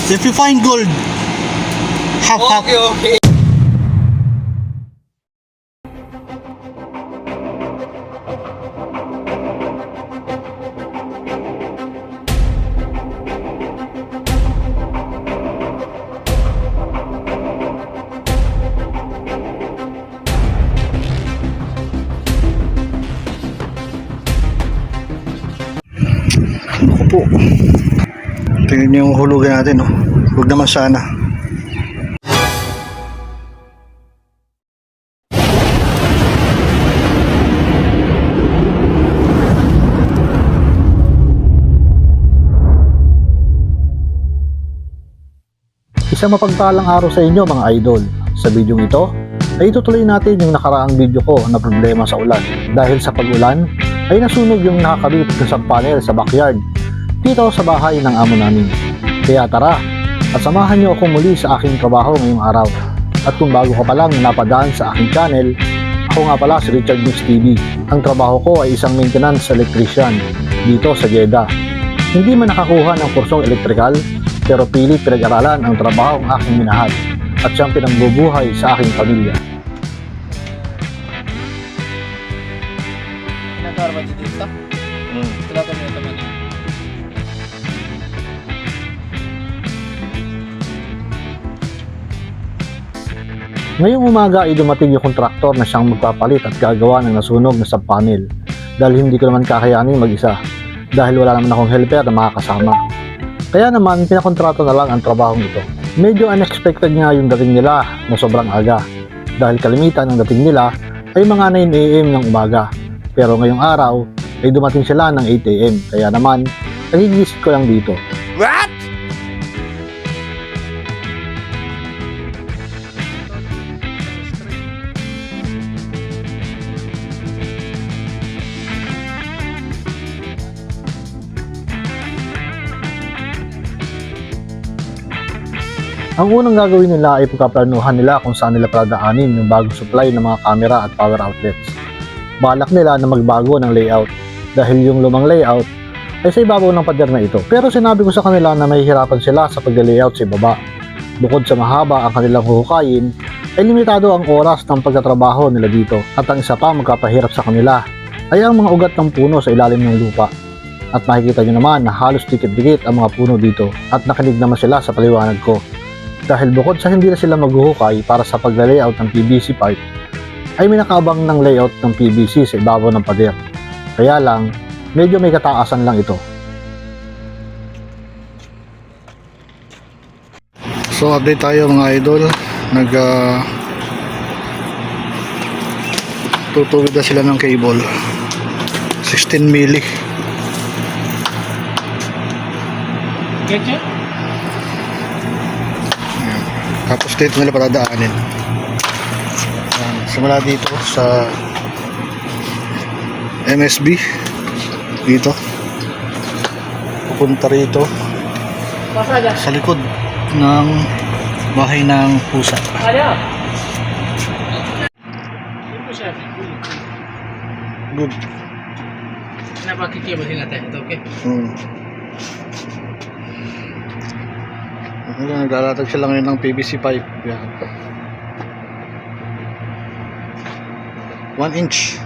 If you find gold, half. Okay. Ako po. Tingnan niyo yung hulugan natin, oh. Huwag naman sana. Isang mapagpalang araw sa inyo mga idol. Sa video ito, ay itutuloy natin yung nakaraang video ko na problema sa ulan. Dahil sa pag-ulan, ay nasunog yung nakakabit ng isang panel sa backyard dito sa bahay ng amo namin. Kaya tara, at samahan niyo ako muli sa aking trabaho ngayong araw. At kung bago ka pa lang napadaan sa aking channel, ako nga pala si Richard Mix TV. Ang trabaho ko ay isang maintenance electrician dito sa Jeddah. Hindi man nakakuha ng kursong electrical, pero pilit pinag-aralan ang trabaho ng aking minahal at siyang pinagbubuhay sa aking pamilya. Nagkaroon ba dito? Wala pa nila naman. Ngayong umaga ay dumating yung kontraktor na siyang magpapalit at gagawa ng nasunog na sub-panel dahil hindi ko naman kakayanin mag-isa dahil wala naman akong helper na makakasama. Kaya naman pinakontrato na lang ang trabahong ito. Medyo unexpected nga yung dating nila na sobrang aga dahil kalimitan ng dating nila ay mga 9 AM ng umaga. Pero ngayong araw ay dumating sila ng 8 AM kaya naman nagigising ko lang dito. What? Ang unang gagawin nila ay pagkaplanuhan nila kung saan nila paladaanin yung bagong supply ng mga camera at power outlets. Balak nila na magbago ng layout dahil yung lumang layout ay sa ibabaw ng pader na ito. Pero sinabi ko sa kanila na mahihirapan sila sa pag-layout sa ibaba. Bukod sa mahaba ang kanilang huhukayin, ay limitado ang oras ng pagtatrabaho nila dito. At ang isa pa magkapahirap sa kanila ay ang mga ugat ng puno sa ilalim ng lupa. At makikita nyo naman na halos dikit-dikit ang mga puno dito at nakinig naman sila sa paliwanag ko. Dahil bukod sa hindi na sila maghuhukay para sa pag-layout ng PVC pipe, ay may nakabang ng layout ng PVC sa ibabaw ng pader. Kaya lang, medyo may kataasan lang ito. So update tayo mga idol. Tutuwid na sila ng cable. 16 mili. Getcha? Tapos dito nila paladaanin. Simula dito sa MSB. Dito. Pupunta rito sa likod ng bahay ng pusa. Good. Napakikibot natin ito, okay? Naglalatag sila ngayon ng PVC pipe. Yan. 1 inch.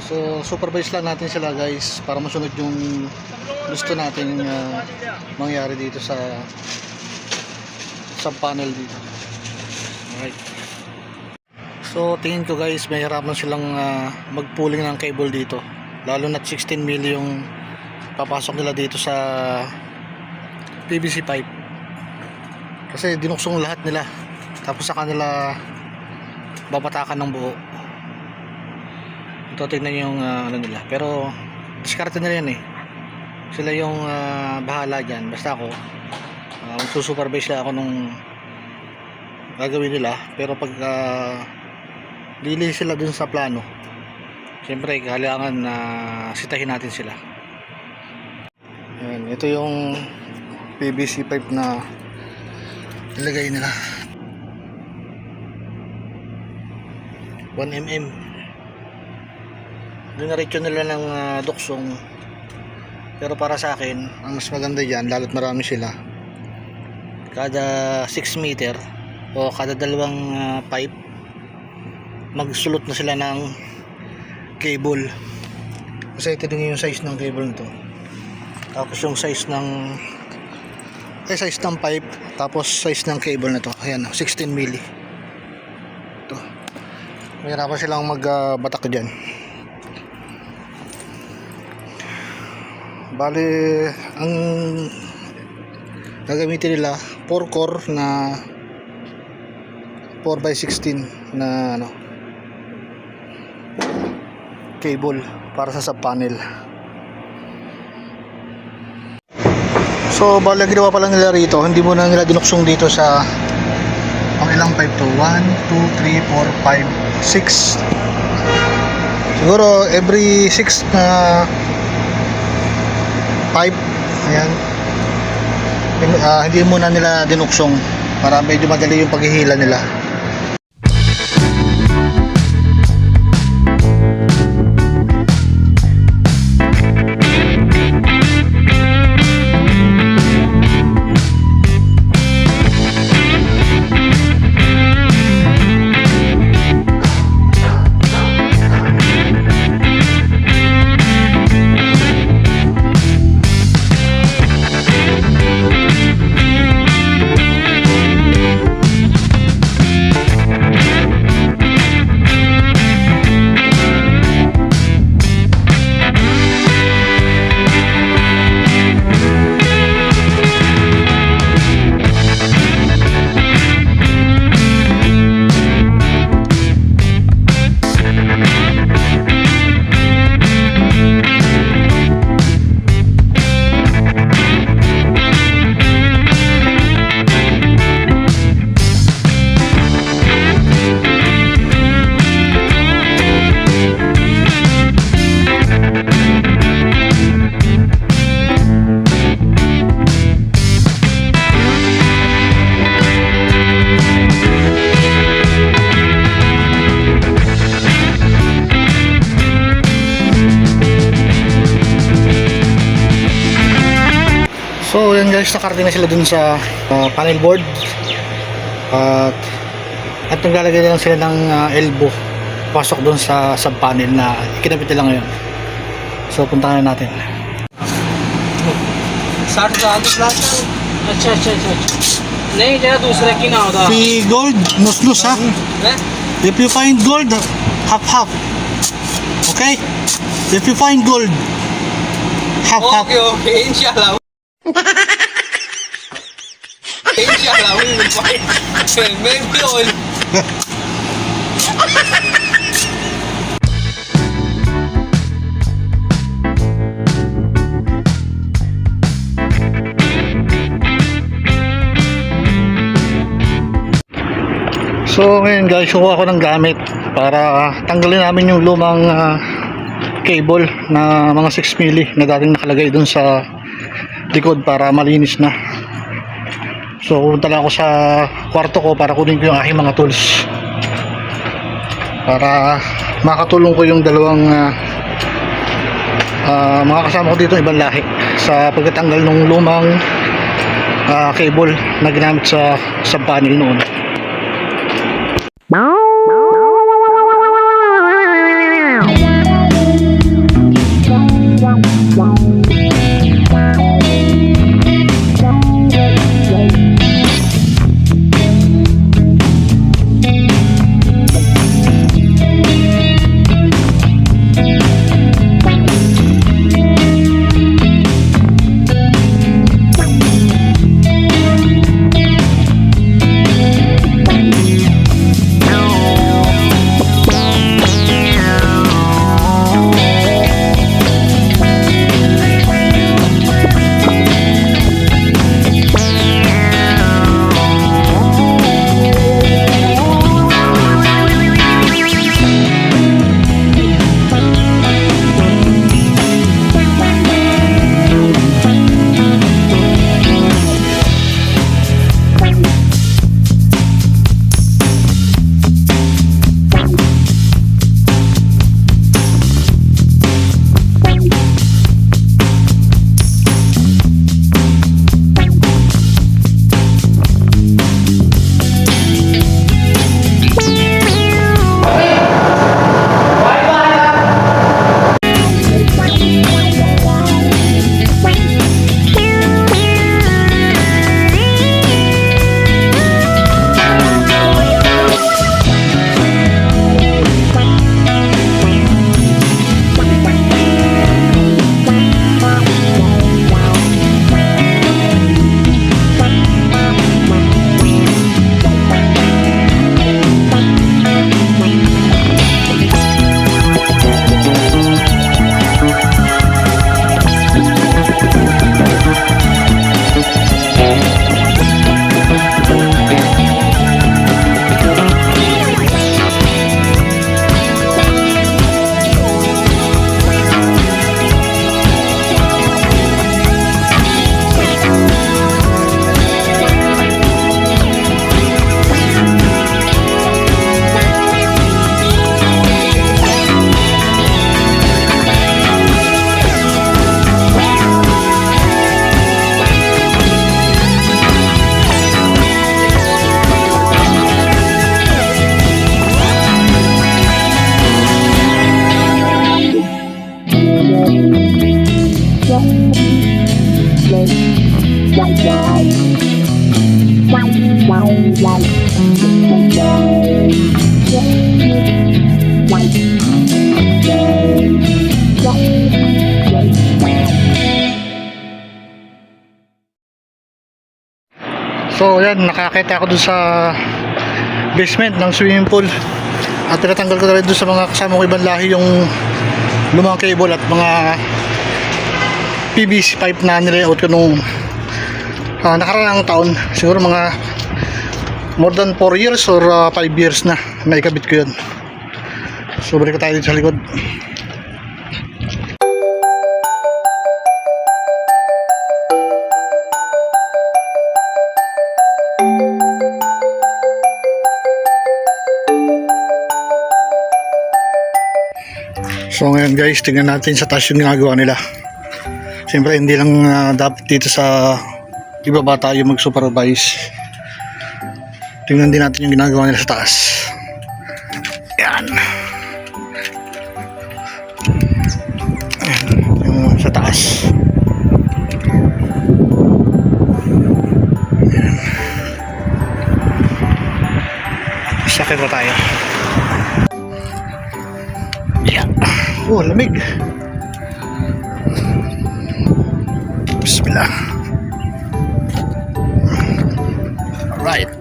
So supervise lang natin sila guys para masunod yung gusto nating mangyari dito sa sub-panel dito. Alright. So tingin ko guys may hirapan silang mag-pulling ng cable dito, lalo na 16 mili yung papasok nila dito sa PVC pipe kasi dinuksong lahat nila tapos sa kanila babatakan ng buo. Ito tingnan yung ano nila, pero diskarte nila yan eh, sila yung bahala dyan. Basta ako magsusupervise lang ako nung gagawin nila, pero pag lili sila dun sa plano, siyempre kailangan na sitahin natin sila. Ayan, ito yung PVC pipe na ilagay nila, 1 mm. Dinaretso nila ng duksong. Pero para sa akin, ang mas maganda dyan, lalo't marami sila, kada 6 meter o kada dalawang pipe, magsulot na sila ng cable. Kasi ito din yung size ng cable nito. Tapos yung size ng pipe, tapos size ng cable na to. Ayan, 16 milli. Ito. Mahirapan silang magbatak dyan. Bali, ang gagamitin nila 4 core na 4x16 na cable para sa sub-panel. So bali, ginawa pa lang nila rito, hindi muna nila dinuksong dito sa ang ilang pipe to, 1, 2, 3, 4, 5, 6. Siguro every 6 na pipe, ayan, hindi muna nila dinuksong para medyo madali yung paghihila nila. So yan guys, nakarating na sila dun sa panel board, at naglalagay na lang sila ng elbow pasok dun sa sub panel na ikinabit nila ngayon. So puntahan na natin. अच्छा अच्छा अच्छा नहीं जरा दूसरा की ना होता Si gold, nus-nus ha. If you find gold, half-half. Okay? If you find gold, half-half. Okay okay इंशाल्लाह इंशाल्लाह मैं भी oil So ngayon guys, kuha ko ng gamit para tanggalin namin yung lumang cable na mga 6 mili na dating nakalagay dun sa likod para malinis na. So pumunta lang ako sa kwarto ko para kunin ko yung aking mga tools para makatulong ko yung dalawang mga kasama ko dito ibang lahi sa pagtatanggal ng lumang cable na ginamit sa sub-panel noon. So yan, nakakita ako dun sa basement ng swimming pool. At tinatanggal ko na rin dun sa mga kasama ko ibang lahi yung lumang cable at mga PVC pipe na nilayout ko nung nakaraang taon. Siguro mga more than 4 years or 5 years na naikabit ko yun. So balik ko tayo dito sa likod. So ngayon guys, tingnan natin sa taas yung ginagawa nila. Siyempre hindi lang dapat dito sa ibaba tayo mag-supervise. Tingnan din natin yung ginagawa nila sa taas. Yan. Ayan, yung sa taas. Ayan. Sakit na tayo. Yan. Oh, lamig. Bismillah. Alright.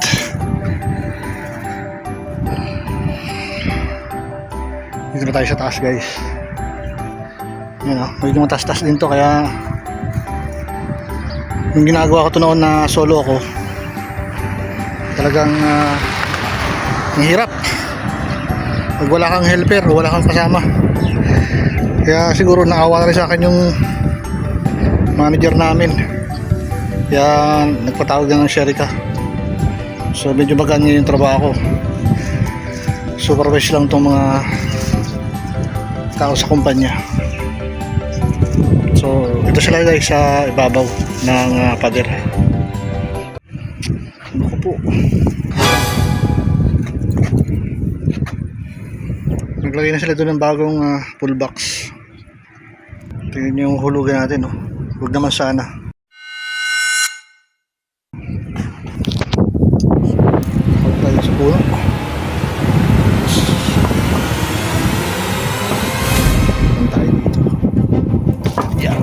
Dito na tayo sa taas guys. Yan o, medyo mataas-taas din to, kaya yung ginagawa ko to noon na solo ako, talagang ang hirap pag wala kang helper, wala kang kasama. Kaya siguro naawa na rin sa akin yung manager namin, kaya nagpatawag na ng Sherika. So medyo magaan yung trabaho ko. Supervise lang itong mga tao sa kumpanya. So ito sila guys sa ibabaw ng pader. Ako po, naglagay na sila doon ng bagong pull box. Tingnan yung hulugan natin, oh. Huwag naman sana. Huwag tayo sa puno. Huwag tayo dito. Yan.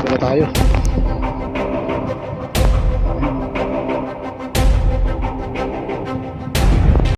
Wala tayo.